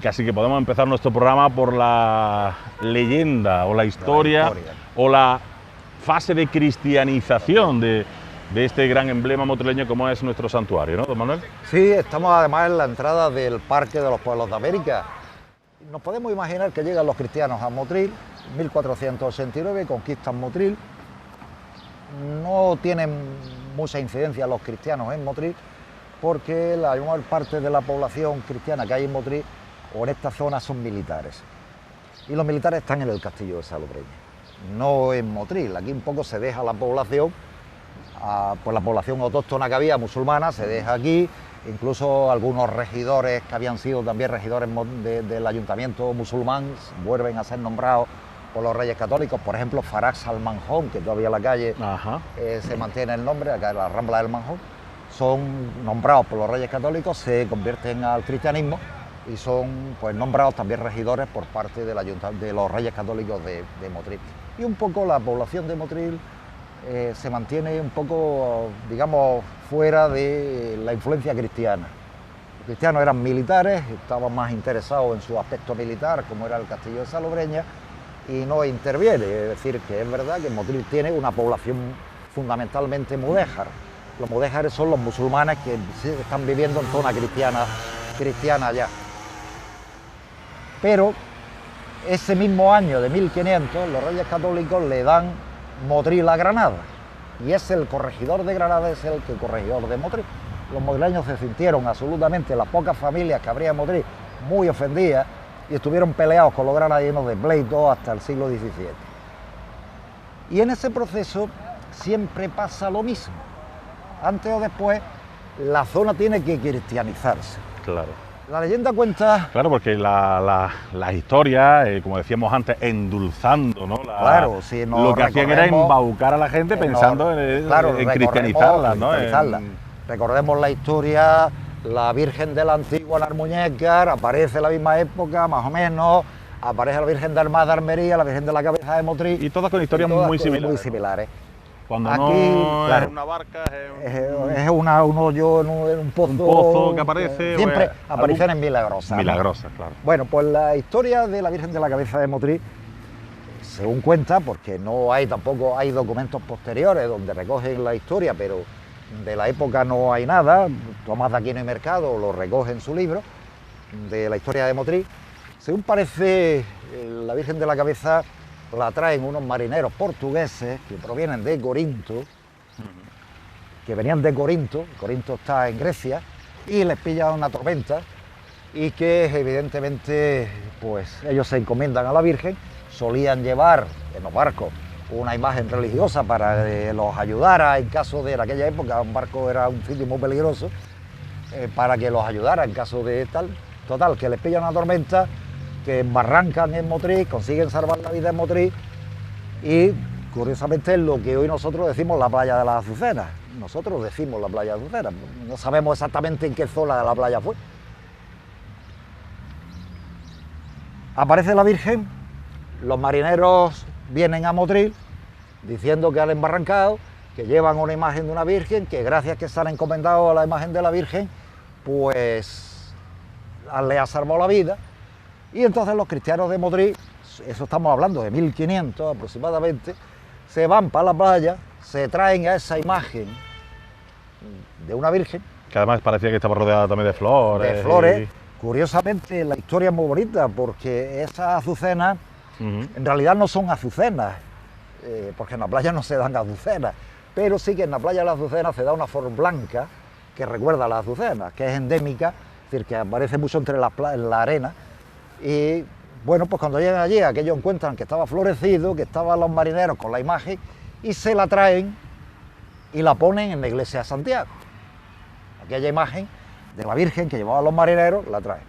casi que podemos empezar nuestro programa por la leyenda o la historia o la fase de cristianización de este gran emblema motrileño como es nuestro santuario, ¿no, don Manuel? Sí, estamos además en la entrada del Parque de los Pueblos de América. Nos podemos imaginar que llegan los cristianos a Motril, 1489, conquistan Motril. No tienen mucha incidencia los cristianos en Motril, porque la mayor parte de la población cristiana que hay en Motril o en esta zona son militares. Y los militares están en el castillo de Salobreña, no en Motril. Aquí un poco se deja la población, pues la población autóctona que había, musulmana, se deja aquí. Incluso algunos regidores que habían sido también regidores del ayuntamiento musulmán vuelven a ser nombrados por los reyes católicos. Por ejemplo, Farag al-Manjón, que todavía la calle se mantiene el nombre, acá en la Rambla del Manjón, son nombrados por los reyes católicos, se convierten al cristianismo y son pues nombrados también regidores por parte de los reyes católicos de Motril. Y un poco la población de Motril se mantiene un poco, digamos, fuera de la influencia cristiana. Los cristianos eran militares, estaban más interesados en su aspecto militar, como era el castillo de Salobreña, y no interviene. Es decir, que es verdad que Motril tiene una población fundamentalmente mudéjar. Los mudéjares son los musulmanes que están viviendo en zona cristiana allá. Pero ese mismo año de 1500, los reyes católicos le dan Motril a Granada, y es el corregidor de Granada, es el corregidor de Motril. Los motrileños se sintieron absolutamente, las pocas familias que habría en Motril, muy ofendidas, y estuvieron peleados con los granadinos de pleito hasta el siglo XVII. Y en ese proceso siempre pasa lo mismo. Antes o después, la zona tiene que cristianizarse. Claro. La leyenda cuenta... Claro, porque la historia, como decíamos antes, endulzando, ¿no? Claro, si no lo que hacían era embaucar a la gente pensando en cristianizarla, ¿no? Recordemos la historia, la Virgen de la Antigua en Almuñécar, aparece en la misma época, más o menos, aparece la Virgen del Mar de Armería, la Virgen de la Cabeza de Motril. Y todas con historias muy similares. Cuando aquí, no claro, es una barca, es un hoyo en un pozo. Un pozo que aparece. Siempre apariciones milagrosas. Milagrosas, claro. Bueno, pues la historia de la Virgen de la Cabeza de Motril, según cuenta, porque no hay tampoco, hay documentos posteriores donde recogen la historia, pero de la época no hay nada. Tomás de Aquino y Mercado lo recoge en su libro, de la historia de Motril. Según parece, la Virgen de la Cabeza la traen unos marineros portugueses que provienen de Corinto, que venían de Corinto está en Grecia, y les pilla una tormenta, y que evidentemente pues ellos se encomiendan a la Virgen. Solían llevar en los barcos una imagen religiosa para que los ayudara en caso de, en aquella época un barco era un sitio muy peligroso, para que los ayudara en caso de tal. Total, que les pilla una tormenta, que embarrancan en Motril, consiguen salvar la vida en Motril, y curiosamente es lo que hoy nosotros decimos la playa de las Azucenas. Nosotros decimos la playa de Azucenas, no sabemos exactamente en qué zona de la playa fue. Aparece la Virgen, los marineros vienen a Motril diciendo que han embarrancado, que llevan una imagen de una Virgen, que gracias que se han encomendado a la imagen de la Virgen, pues le ha salvado la vida. Y entonces los cristianos de Motril, eso estamos hablando de 1500 aproximadamente, se van para la playa, se traen a esa imagen de una Virgen. Que además parecía que estaba rodeada también de flores. De flores. Curiosamente, la historia es muy bonita, porque esas azucenas en realidad no son azucenas, porque en la playa no se dan azucenas, pero sí que en la playa de las azucenas se da una flor blanca que recuerda a las azucenas, que es endémica, es decir, que aparece mucho entre la arena. Y bueno, pues cuando llegan allí, aquellos encuentran que estaba florecido, que estaban los marineros con la imagen, y se la traen y la ponen en la iglesia de Santiago. Aquella imagen de la Virgen que llevaban los marineros, la traen.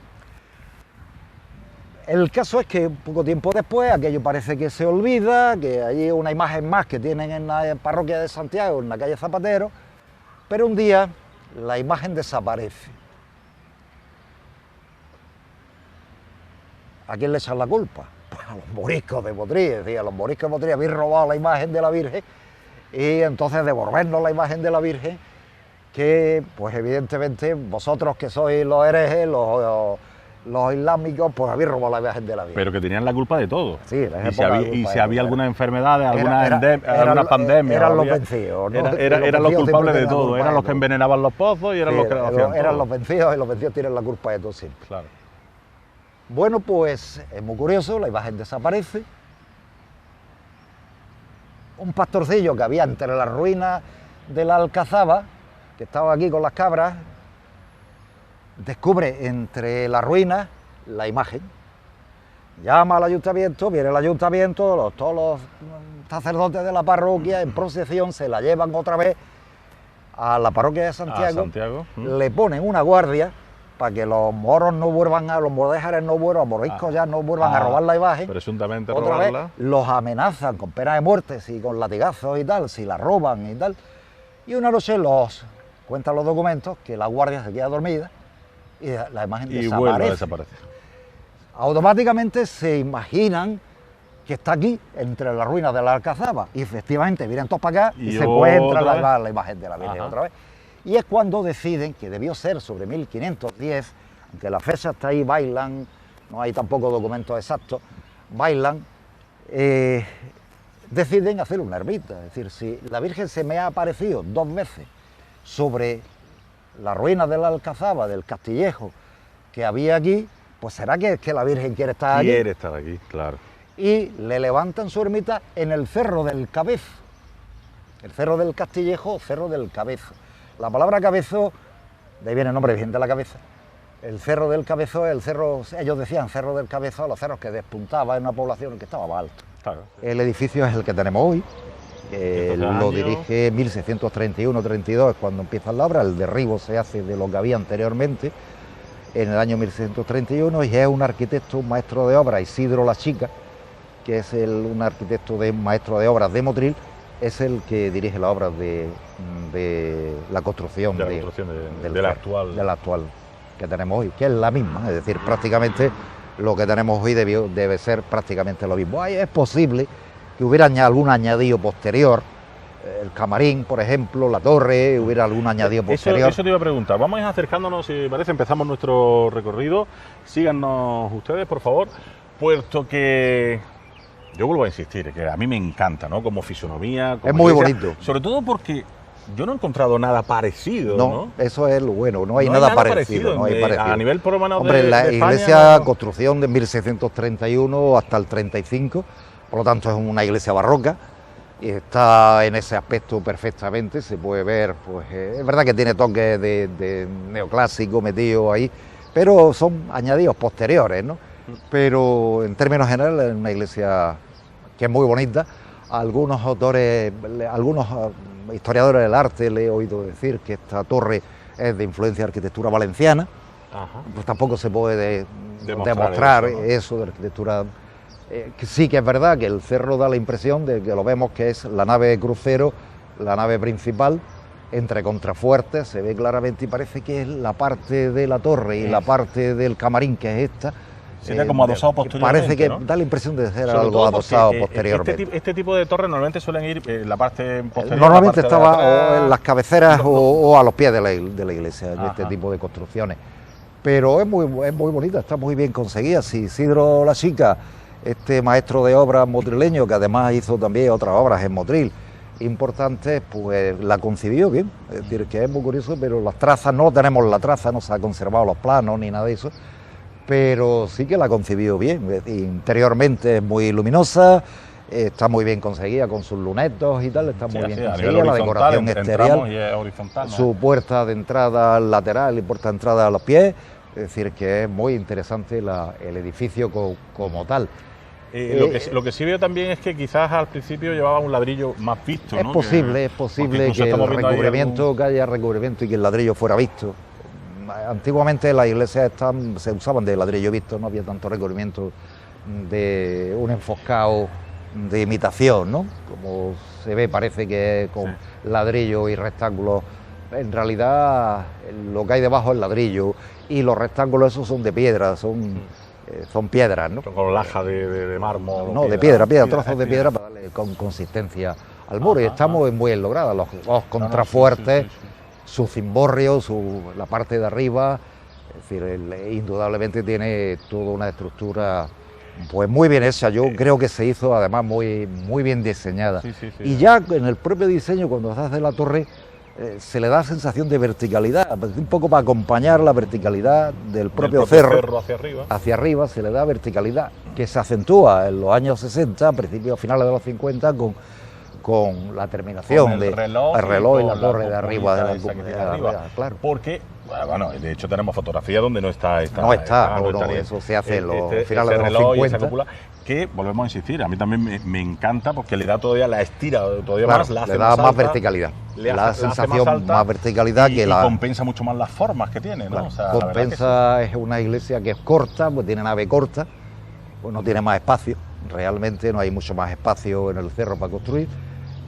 El caso es que poco tiempo después, aquello parece que se olvida, que hay una imagen más que tienen en la parroquia de Santiago, en la calle Zapatero, pero un día la imagen desaparece. ¿A quién le echan la culpa? Pues a los moriscos de Motril. Es decir, a los moriscos de Motril habéis robado la imagen de la Virgen y entonces devolvernos la imagen de la Virgen, que pues evidentemente vosotros que sois los herejes, los islámicos pues habían robado la imagen de la Virgen. Pero que tenían la culpa de todo. Sí, en esa y si época había, y si era- había algunas enfermedades, eran alguna pandemia. eran los había- vencidos, ¿no? Eran los vencidos culpables siempre de tienen la todo. culpa Eran de los que todo. envenenaban los pozos y eran Sí, los que lo hacían eran todo. los vencidos, y los vencidos tienen la culpa de todo siempre. Claro. Bueno, pues es muy curioso, la imagen desaparece. Un pastorcillo que había entre las ruinas de la Alcazaba, que estaba aquí con las cabras, descubre entre las ruinas la imagen. Llama al ayuntamiento, viene el ayuntamiento, todos los sacerdotes de la parroquia en procesión se la llevan otra vez a la parroquia de Santiago, Santiago. le ponen una guardia para que los moros no vuelvan los mordéjares no vuelvan, los moriscos ya no vuelvan a robar la imagen. Presuntamente Otra vez robarla. los amenazan con pena de muerte y con latigazos y tal, si la roban y tal. Y una noche cuentan los documentos que la guardia se queda dormida y la imagen Y vuelve a desaparece. desaparecer. Automáticamente se imaginan que está aquí, entre las ruinas de la Alcazaba, y efectivamente vienen todos para acá y Y se encuentra otra vez. la imagen de la Virgen Ajá. otra vez. Y es cuando deciden, que debió ser sobre 1510, aunque la fecha está ahí, bailan, no hay tampoco documentos exactos, bailan, deciden hacer una ermita. Es decir, si la Virgen se me ha aparecido 2 veces sobre las ruinas de la Alcazaba, del Castillejo, que había aquí, pues será que la Virgen quiere estar aquí. Quiere estar aquí, claro. Y le levantan su ermita en el Cerro del Cabezo. El Cerro del Castillejo, Cerro del Cabezo. La palabra cabezo, de ahí viene el nombre, Virgen de la Cabeza. El Cerro del Cabezo, el cerro, ellos decían Cerro del Cabezo, los cerros que despuntaba en una población que estaba más alto. Claro. El edificio es el que tenemos hoy. Lo años. dirige 1631-32, es cuando empieza la obra. El derribo se hace de lo que había anteriormente, en el año 1631, y es un arquitecto, un maestro de obras, Isidro La Chica, que es un arquitecto maestro de obras de Motril, es el que dirige las obras de la construcción, De la construcción del de la cerro, actual. de la actual que tenemos hoy, que es la misma, es decir, prácticamente lo que tenemos hoy debe ser prácticamente lo mismo. Es posible que hubiera algún añadido posterior, el camarín, por ejemplo, la torre, hubiera algún añadido posterior. Eso te iba a preguntar. Vamos a ir acercándonos, si parece, empezamos nuestro recorrido. Síganos ustedes, por favor, puesto que yo vuelvo a insistir, que a mí me encanta, ¿no? Como fisonomía, como Es muy iglesia, bonito. sobre todo porque yo no he encontrado nada parecido, ¿no? Eso es lo bueno, no hay No nada parecido. No hay a parecido. nivel por lo menos Hombre, de la España, iglesia, no. construcción de 1631 hasta el 35, por lo tanto es una iglesia barroca, y está en ese aspecto perfectamente, se puede ver, pues es verdad que tiene toques de neoclásico metido ahí, pero son añadidos posteriores, ¿no? Pero en términos generales es una iglesia que es muy bonita. Algunos autores, algunos historiadores del arte le he oído decir que esta torre es de influencia de arquitectura valenciana. Ajá. Pues tampoco se puede Demostrar demostrar eso, ¿no? eso de arquitectura. Que sí que es verdad que el cerro da la impresión de que lo vemos que es la nave crucero, la nave principal, entre contrafuertes, se ve claramente y parece que es la parte de la torre y la parte del camarín, que es esta. Sería como adosado posteriormente, Parece que ¿no? da la impresión de ser Sobre algo todo porque, adosado posteriormente. Este tipo de torres normalmente suelen ir en la parte posterior. Normalmente la parte de estaba atrás. o en las cabeceras o a los pies de la iglesia, en Ajá. este tipo de construcciones. Pero es muy bonita, está muy bien conseguida. Si Isidro La Chica, este maestro de obras motrileño, que además hizo también otras obras en Motril importantes, pues la concibió bien. Es decir, que es muy curioso, pero las trazas, no tenemos la traza, no se ha conservado los planos ni nada de eso, pero sí que la concibió bien. Interiormente es muy luminosa, está muy bien conseguida con sus lunetos y tal, está muy bien a conseguida, nivel la horizontal, decoración entramos exterior, y es horizontal, ¿no? su puerta de entrada lateral y puerta de entrada a los pies, es decir, que es muy interesante el edificio como tal. Lo que sí veo también es que quizás al principio llevaba un ladrillo más visto, Es ¿no? posible Porque que incluso el estamos viendo ahí recubrimiento, que haya recubrimiento y que el ladrillo fuera visto. Antiguamente las iglesias se usaban de ladrillo visto, no había tanto recubrimiento de un enfoscado de imitación, ¿no? Como se ve, parece que es con ladrillo y rectángulos. En realidad lo que hay debajo es ladrillo y los rectángulos esos son de piedra, son piedras, ¿no? con laja de mármol. No, de piedra, trozos de piedra para darle consistencia al muro. Y está muy bien lograda, los contrafuertes, Sí. su cimborrio, la parte de arriba, Es decir, indudablemente tiene toda una estructura pues muy bien hecha. Yo creo que se hizo además muy bien diseñada. Sí, sí, sí. Y ya en el propio diseño, cuando se hace la torre, se le da sensación de verticalidad, un poco para acompañar la verticalidad del propio cerro hacia arriba, se le da verticalidad, que se acentúa en los años 60, a principios, finales de los 50, con la terminación del reloj y la torre de arriba de la cúpula, claro. Porque, bueno, de hecho tenemos fotografías donde no está eso se hace en los finales de los 50. Esa cúpula, que volvemos a insistir, a mí también me encanta porque le da todavía la estira, todavía claro, más, le da más verticalidad, le da sensación más verticalidad y compensa mucho más las formas que tiene, ¿no? Claro, o sea, compensa, es una iglesia que es corta, pues tiene nave corta, pues no tiene más espacio, realmente no hay mucho más espacio en el cerro para construir.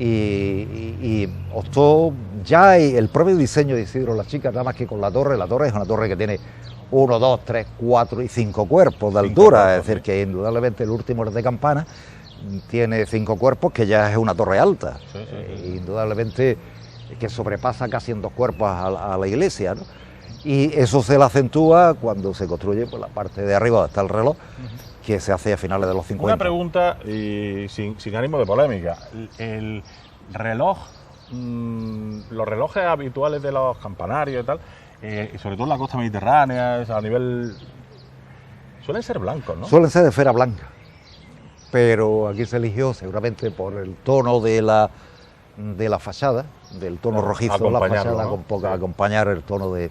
Y optó ya el propio diseño de Isidro Las Chicas, nada más que con la torre es una torre que tiene 1, 2, 3, 4 y 5 cuerpos de altura, es decir, que indudablemente el último es de campana, tiene 5 cuerpos, que ya es una torre alta, indudablemente que sobrepasa casi en 2 cuerpos a la iglesia, ¿no? Y eso se le acentúa cuando se construye pues, la parte de arriba donde está el reloj, que se hace a finales de los 50. Una pregunta, y sin ánimo de polémica. El reloj, los relojes habituales de los campanarios y tal, sobre todo en la costa mediterránea, a nivel... suelen ser blancos, ¿no? Suelen ser de cera blanca, pero aquí se eligió seguramente por el tono de la fachada, del tono rojizo de la fachada, ¿no? Acompañar el tono de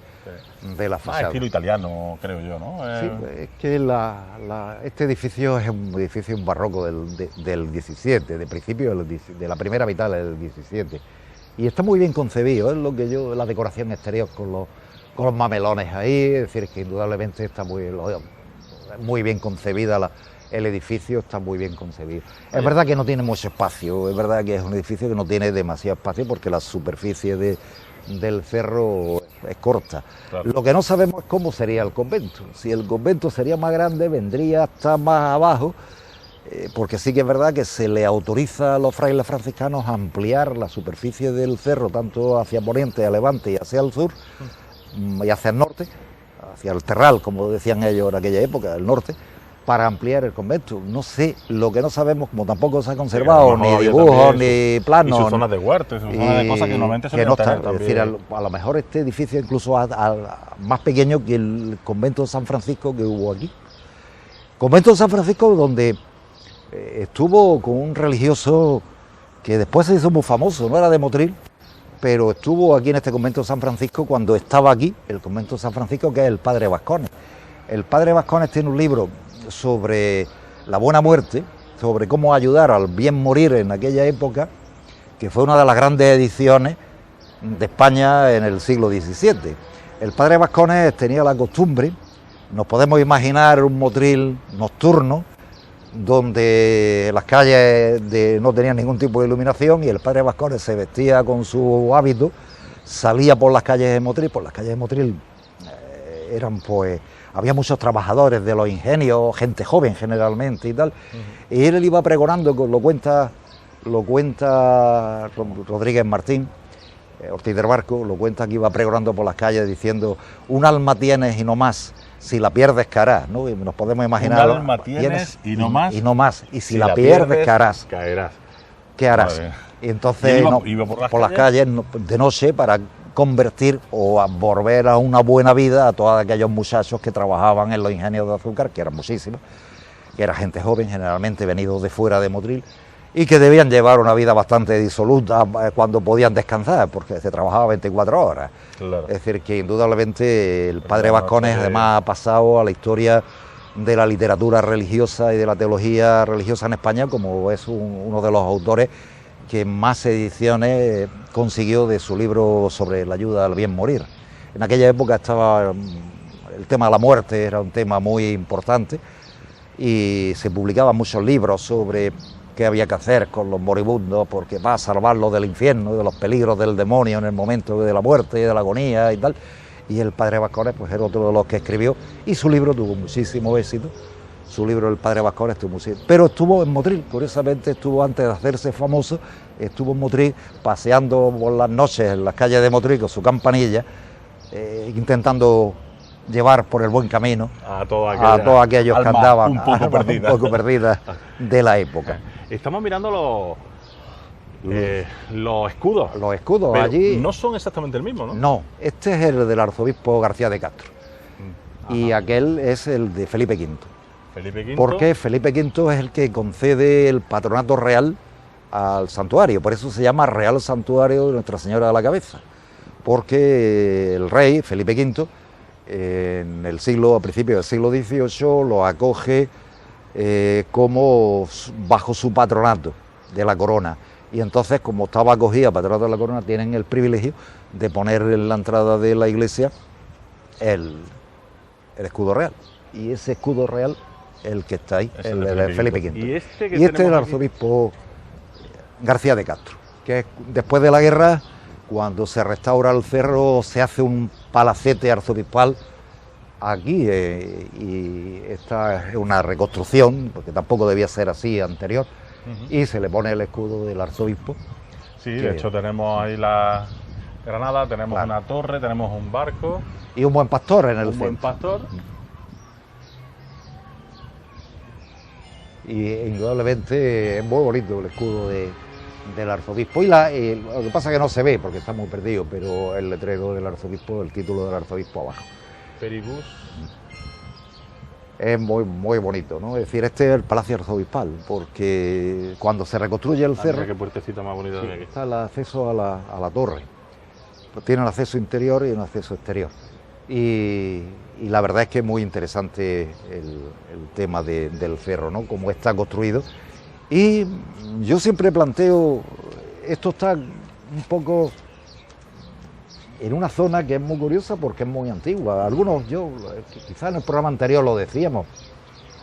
la fachada. Estilo italiano, creo yo, ¿no? Sí, es que este edificio es un edificio barroco del 17, de principio de la primera mitad del 17, y está muy bien concebido, es lo que la decoración exterior con los mamelones ahí, es decir, que indudablemente está muy bien concebida el edificio, está muy bien concebido. Es verdad que no tiene mucho espacio, es verdad que es un edificio que no tiene demasiado espacio porque la superficie del cerro es corta. Claro. Lo que no sabemos es cómo sería el convento. Si el convento sería más grande, vendría hasta más abajo, porque sí que es verdad que se le autoriza a los frailes franciscanos a ampliar la superficie del cerro, tanto hacia poniente, a levante y hacia el sur, y hacia el norte, hacia el terral, como decían ellos en aquella época, el norte, para ampliar el convento. No sé, lo que no sabemos, como tampoco se ha conservado, ni dibujos, ni planos. Y sus zonas de huertos, sus zonas de cosas que normalmente se no están. Es decir, a lo mejor este edificio incluso más pequeño que el convento de San Francisco que hubo aquí. Convento de San Francisco donde estuvo con un religioso que después se hizo muy famoso, no era de Motril, pero estuvo aquí en este convento de San Francisco cuando estaba aquí, el convento de San Francisco, que es el padre Vascones. El padre Vascones tiene un libro sobre la buena muerte, sobre cómo ayudar al bien morir en aquella época, que fue una de las grandes ediciones de España en el siglo XVII. El padre Vascones tenía la costumbre, nos podemos imaginar un Motril nocturno, donde las calles no tenían ningún tipo de iluminación y el padre Vascones se vestía con su hábito, salía por las calles de Motril, eran pues... había muchos trabajadores de los ingenios, gente joven generalmente y tal, y él iba pregonando, lo cuenta Rodríguez Martín, Ortiz del Barco, lo cuenta que iba pregonando por las calles diciendo: un alma tienes y no más, si la pierdes caerás, ¿no? Y nos podemos imaginar... Un alma tienes y no más. Y no más, y si la pierdes caerás. ¿Qué harás? Y entonces iba por las calles de noche para convertir o a volver a una buena vida a todos aquellos muchachos que trabajaban en los ingenios de azúcar, que eran muchísimos, que era gente joven, generalmente venidos de fuera de Motril, y que debían llevar una vida bastante disoluta cuando podían descansar, porque se trabajaba 24 horas. Claro. Es decir, que indudablemente el padre Vascones además ha pasado a la historia de la literatura religiosa y de la teología religiosa en España, como es uno de los autores que más ediciones consiguió de su libro sobre la ayuda al bien morir. En aquella época estaba el tema de la muerte, era un tema muy importante, y se publicaban muchos libros sobre qué había que hacer con los moribundos, porque va a salvarlos del infierno, de los peligros del demonio en el momento de la muerte, de la agonía y tal. Y el padre Vascones pues era otro de los que escribió, y su libro tuvo muchísimo éxito. Su libro, El padre Vascones, estuvo muy... Pero estuvo en Motril, curiosamente estuvo antes de hacerse famoso, estuvo en Motril paseando por las noches en las calles de Motril con su campanilla, intentando llevar por el buen camino a todos aquellos que andaban un poco perdidas de la época. Estamos mirando los escudos. Los escudos pero allí no son exactamente el mismo, ¿no? No, este es el del arzobispo García de Castro. Y aquel es el de Felipe V. Felipe V. Porque Felipe V es el que concede el patronato real al santuario, por eso se llama Real Santuario de Nuestra Señora de la Cabeza, porque el rey Felipe V a principios del siglo XVIII lo acoge como bajo su patronato de la corona, y entonces, como estaba acogida patronato de la corona, tienen el privilegio de poner en la entrada de la iglesia el escudo real, y ese escudo real el que está ahí, el de Felipe V. Y este es el arzobispo García de Castro, que después de la guerra, cuando se restaura el cerro, se hace un palacete arzobispal aquí, y esta es una reconstrucción, porque tampoco debía ser así anterior, y se le pone el escudo del arzobispo. Sí, de hecho tenemos ahí la granada, tenemos una torre, tenemos un barco. Y un buen pastor en el centro. Un buen pastor. Y indudablemente es muy bonito el escudo del arzobispo. Lo que pasa es que no se ve porque está muy perdido, pero el letrero del arzobispo, el título del arzobispo abajo. Peribus. Es muy, muy bonito, ¿no? Es decir, este es el Palacio Arzobispal, porque cuando se reconstruye el cerro... Qué puertecita más bonita de aquí. Está el acceso a la torre. Pues tiene un acceso interior y un acceso exterior. Y la verdad es que es muy interesante el tema del cerro, ¿no? Cómo está construido. Y yo siempre planteo, esto está un poco en una zona que es muy curiosa porque es muy antigua. Quizás en el programa anterior lo decíamos,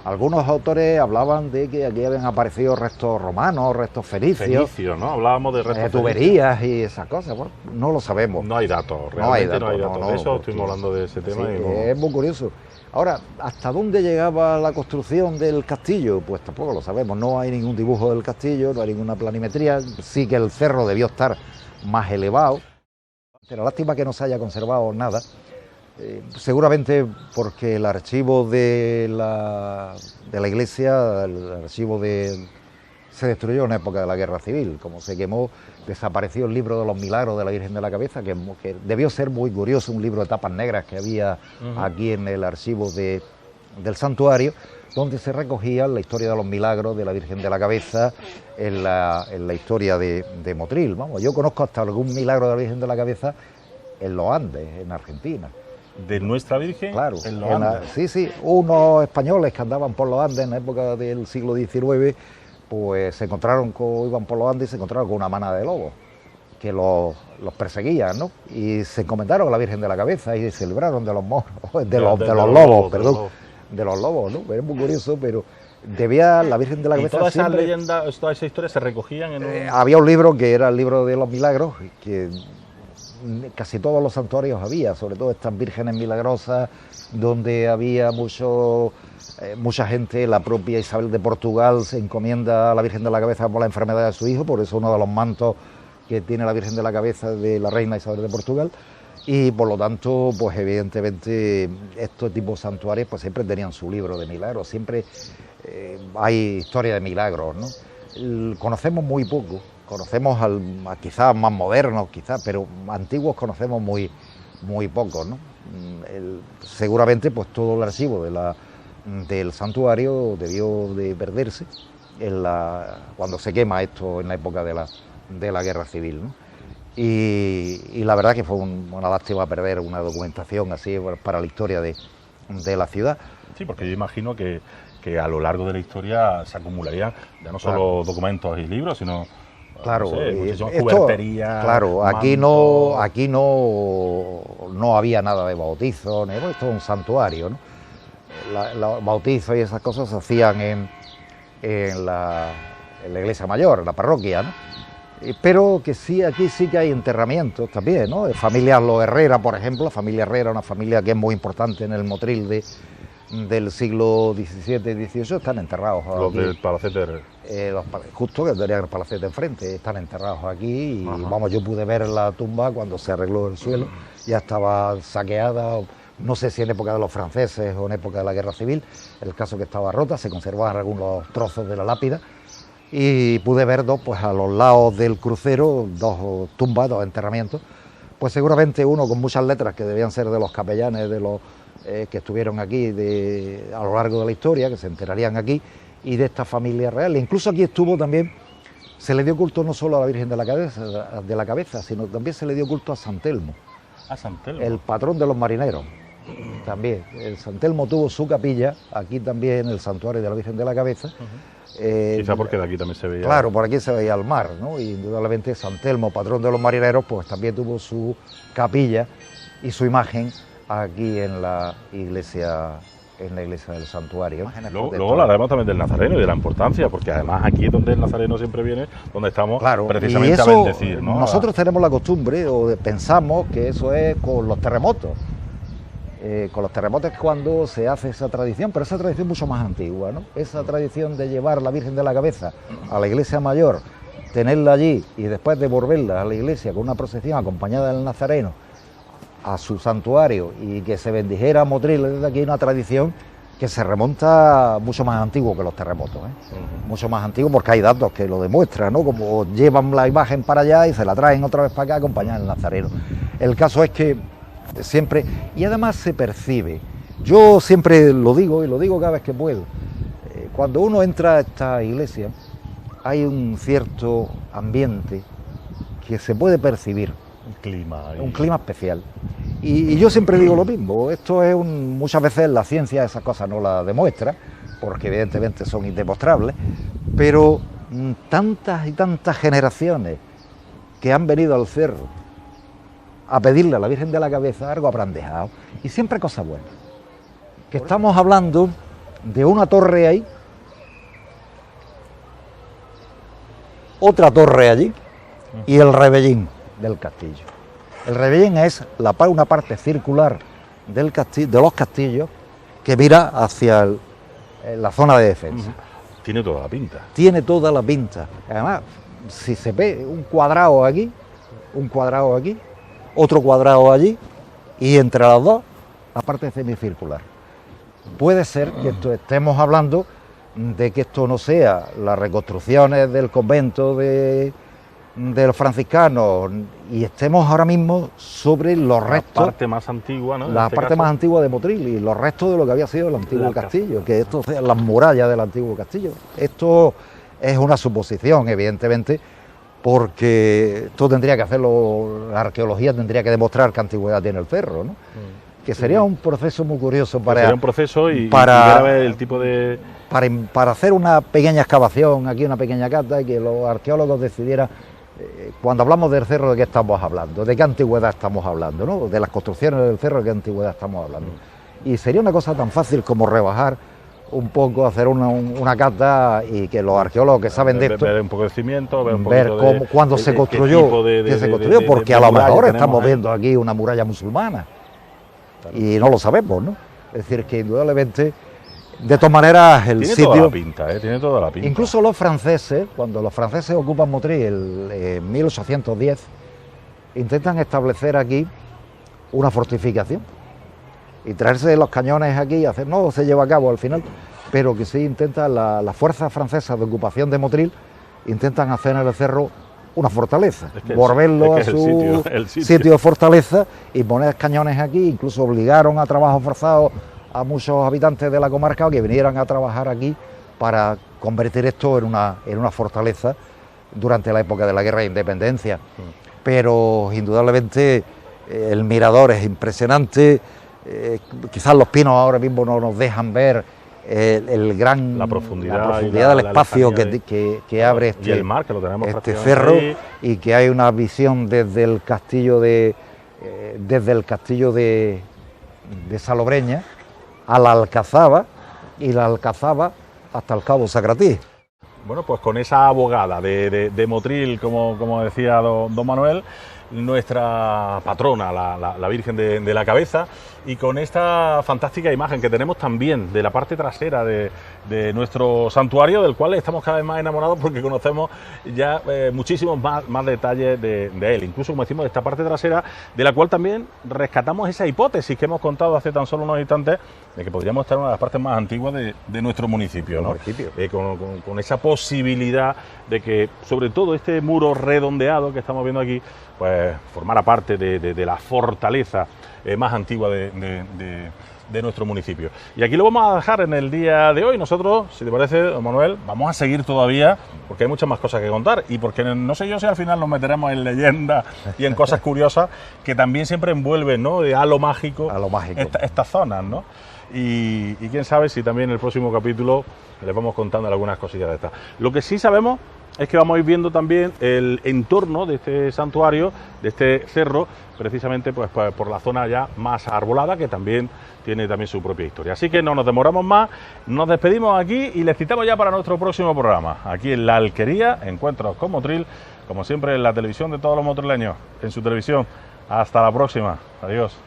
algunos autores hablaban de que aquí habían aparecido restos romanos, restos fenicios. Fenicios, ¿no? Hablábamos de restos tuberías y esas cosas. Bueno, no lo sabemos. No hay datos, realmente no hay datos. De eso estuvimos hablando de ese tema. Es muy curioso. Ahora, ¿hasta dónde llegaba la construcción del castillo? Pues tampoco lo sabemos. No hay ningún dibujo del castillo, no hay ninguna planimetría. Sí que el cerro debió estar más elevado. Pero lástima que no se haya conservado nada. Seguramente porque el archivo de la iglesia, se destruyó en época de la Guerra Civil. Como se quemó, desapareció el libro de los milagros de la Virgen de la Cabeza, que debió ser muy curioso, un libro de tapas negras que había aquí en el archivo del santuario, donde se recogía la historia de los milagros de la Virgen de la Cabeza en la historia de Motril. Vamos, yo conozco hasta algún milagro de la Virgen de la Cabeza en los Andes, en Argentina. ¿De nuestra Virgen? Claro, en los Andes. Sí, unos españoles que andaban por los Andes en la época del siglo XIX, pues iban por los Andes y se encontraron con una manada de lobos que los perseguían, ¿no? Y se encomendaron a la Virgen de la Cabeza y se libraron de los moros, de los lobos, ¿no? Es muy curioso, pero la Virgen de la Cabeza. ¿Y todas esas leyendas, todas esas historias se recogían en un... Había un libro que era el libro de los milagros, que casi todos los santuarios había, sobre todo estas vírgenes milagrosas, donde había mucha gente. La propia Isabel de Portugal se encomienda a la Virgen de la Cabeza por la enfermedad de su hijo, por eso uno de los mantos que tiene la Virgen de la Cabeza de la reina Isabel de Portugal, y por lo tanto, pues evidentemente estos tipos de santuarios pues siempre tenían su libro de milagros, siempre hay historia de milagros, ¿no? Conocemos muy poco. Conocemos quizás más modernos, pero antiguos conocemos muy, muy pocos, ¿no? Seguramente pues todo el archivo del santuario debió de perderse cuando se quema esto en la época de la Guerra Civil, ¿no? Y la verdad que fue una lástima perder una documentación así para la historia de la ciudad. Sí, porque yo imagino que a lo largo de la historia se acumularían ya no solo documentos y libros, sino... Claro, claro, aquí no había nada de bautizo, esto es un santuario, ¿no? Los bautizos y esas cosas se hacían en la iglesia mayor, en la parroquia, ¿no? Pero que sí, aquí sí que hay enterramientos también, ¿no? Familias Los Herrera, por ejemplo, la familia Herrera, una familia que es muy importante en el Motril del siglo XVII y XVIII, están enterrados los aquí. Del Palacete justo que tendría el palacete enfrente, están enterrados aquí y vamos, yo pude ver la tumba cuando se arregló el suelo, ya estaba saqueada no sé si en época de los franceses o en época de la Guerra Civil, el caso que estaba rota, se conservaban algunos trozos de la lápida y pude ver pues a los lados del crucero, dos tumbas, dos enterramientos, pues seguramente uno con muchas letras que debían ser de los capellanes de los que estuvieron aquí a lo largo de la historia, que se enterarían aquí, y de esta familia real. Incluso aquí estuvo también, se le dio culto no solo a la Virgen de la Cabeza, sino también se le dio culto a San Telmo. A San Telmo. El patrón de los marineros. También, el San Telmo tuvo su capilla, aquí también el santuario de la Virgen de la Cabeza. Quizá porque de aquí también se veía. Claro, por aquí se veía el mar, ¿no? Y indudablemente San Telmo, patrón de los marineros, pues también tuvo su capilla y su imagen aquí en la iglesia del santuario. Luego hablaremos también del Nazareno y de la importancia, porque además aquí es donde el Nazareno siempre viene, donde estamos precisamente y eso, a bendecir, ¿no? Nosotros tenemos la costumbre, o pensamos que eso es con los terremotos. Con los terremotos es cuando se hace esa tradición, pero esa tradición es mucho más antigua, ¿no? Esa tradición de llevar la Virgen de la Cabeza a la iglesia mayor, tenerla allí y después devolverla a la iglesia con una procesión acompañada del Nazareno a su santuario y que se bendijera Motril, desde aquí hay una tradición que se remonta mucho más antiguo que los terremotos, mucho más antiguo, porque hay datos que lo demuestran, ¿no? Como llevan la imagen para allá y se la traen otra vez para acá acompañada del Nazareno. El caso es que siempre, y además se percibe, yo siempre lo digo y lo digo cada vez que puedo, cuando uno entra a esta iglesia hay un cierto ambiente que se puede percibir, un clima especial, y yo siempre digo lo mismo, esto es muchas veces la ciencia esas cosas no las demuestra, porque evidentemente son indemostrables, pero tantas y tantas generaciones que han venido al cerro a pedirle a la Virgen de la Cabeza, algo habrán dejado, y siempre cosas buenas. Que estamos hablando de una torre ahí, otra torre allí, y el rebellín del castillo. El rebellín es una parte circular del castillo, de los castillos, que mira hacia la zona de defensa. Tiene toda la pinta. Tiene toda la pinta. Además, si se ve un cuadrado aquí, otro cuadrado allí, y entre las dos, la parte semicircular. Puede ser que estemos hablando de que esto no sea las reconstrucciones del convento de los franciscanos y estemos ahora mismo sobre los restos. La parte más antigua, ¿no? La parte más antigua de Motril y los restos de lo que había sido el antiguo castillo, que esto sean las murallas del antiguo castillo. Esto es una suposición, evidentemente, porque esto tendría que hacerlo, la arqueología tendría que demostrar qué antigüedad tiene el cerro, ¿no? Que sería un proceso muy curioso para... Sería un proceso y ver el tipo de... Para hacer una pequeña excavación, aquí una pequeña cata, y que los arqueólogos decidieran, cuando hablamos del cerro, de qué estamos hablando, de qué antigüedad estamos hablando, ¿no? De las construcciones del cerro, de qué antigüedad estamos hablando. Y sería una cosa tan fácil como rebajar un poco, hacer una cata y que los arqueólogos que saben de esto... Ver un poco de cimiento, ver cuándo se construyó, porque a lo mejor estamos viendo aquí una muralla musulmana. Y no lo sabemos, ¿no? Es decir, que indudablemente, de todas maneras, el sitio... Tiene toda la pinta. Incluso los franceses, cuando los franceses ocupan Motril en 1810, intentan establecer aquí una fortificación y traerse los cañones aquí y hacer... No se lleva a cabo al final, pero que sí intenta, las fuerzas francesas de ocupación de Motril intentan hacer en el cerro una fortaleza, volverlo a su sitio de fortaleza y poner cañones aquí. Incluso obligaron a trabajo forzado a muchos habitantes de la comarca que vinieran a trabajar aquí para convertir esto en una fortaleza durante la época de la Guerra de Independencia. Pero indudablemente el mirador es impresionante, quizás los pinos ahora mismo no nos dejan ver la profundidad del espacio que abre y el mar, que lo tenemos este cerro ahí. Y que hay una visión desde el castillo de Salobreña a la Alcazaba y la Alcazaba hasta el Cabo Sacratí. Bueno, pues con esa abogada de Motril, como decía don Manuel, nuestra patrona, la Virgen de la Cabeza, y con esta fantástica imagen que tenemos también de la parte trasera de nuestro santuario, del cual estamos cada vez más enamorados porque conocemos ya muchísimos más detalles de él, incluso, como decimos, de esta parte trasera, de la cual también rescatamos esa hipótesis que hemos contado hace tan solo unos instantes, de que podríamos estar en una de las partes más antiguas de nuestro municipio, ¿no? Con esa posibilidad de que, sobre todo, este muro redondeado que estamos viendo aquí, pues formara parte de la fortaleza más antigua de nuestro municipio. Y aquí lo vamos a dejar en el día de hoy. Nosotros, si te parece, don Manuel, vamos a seguir todavía, porque hay muchas más cosas que contar, y porque no sé yo si al final nos meteremos en leyendas y en cosas curiosas que también siempre envuelven, ¿no?, de halo mágico, estas zonas, ¿no? Y quién sabe si también en el próximo capítulo les vamos contando algunas cosillas de estas. Lo que sí sabemos es que vamos a ir viendo también el entorno de este santuario, de este cerro, precisamente pues por la zona ya más arbolada, que también tiene también su propia historia. Así que no nos demoramos más, nos despedimos aquí y les citamos ya para nuestro próximo programa, aquí en La Alquería, Encuentros con Motril, como siempre en la televisión de todos los motrileños, en su televisión. Hasta la próxima, adiós.